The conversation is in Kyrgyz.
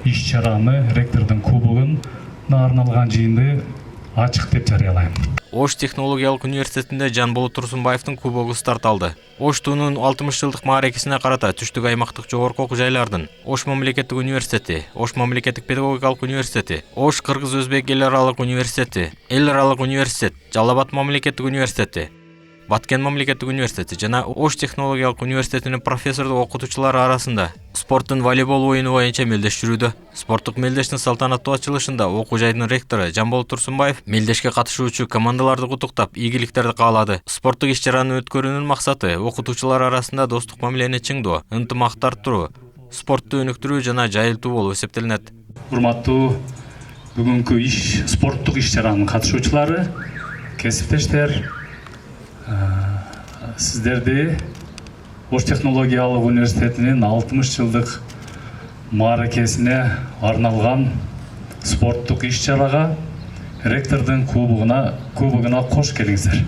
иш-чараны ректордун кубогуна арналган жыйынды ачык деп жарыялайм. Ош технологиялык университетинде Жанболот Турсунбаевдин кубогу старт алды. Ош туунун 60 жылдык мааракесине карата түштүк аймактык жогорку окуу жайлардын Ош мамлекеттик университети, Ош мамлекеттик педагогикалык университети, Ош кыргыз-өзбек эл аралык университети, эл аралык университет, Жалал Абад мамлекеттик университети, Баткен мамлекеттик университети жана Ош технологиялык университетинин профессордук окутуучулары арасында спорттун волейбол оюну боюнча мелдеш жүрүүдө. Спорттук мелдештин салтанаттуу ачылышында окуу жайдын ректору Жанболот Турсунбаев мелдешке катышуучу командаларды куттуктап, ийгиликтерди каалады. Спорттук иш-чаранын өткөрүүнүн максаты окутуучулар арасында достук мамилени чыңдоо, ынтымакты арттыруу, спортту өнүктүрүү жана жайылтуу болуп эсептелинет. Урматтуу бүгүнкү спорттук иш-чаранын катышуучулары, кесиптештер, сиздерди Ош технологиялык университетинин 60 жылдык мааракесине арналган спорттук иш-чарага ректордун кубогуна кош келиңиздер.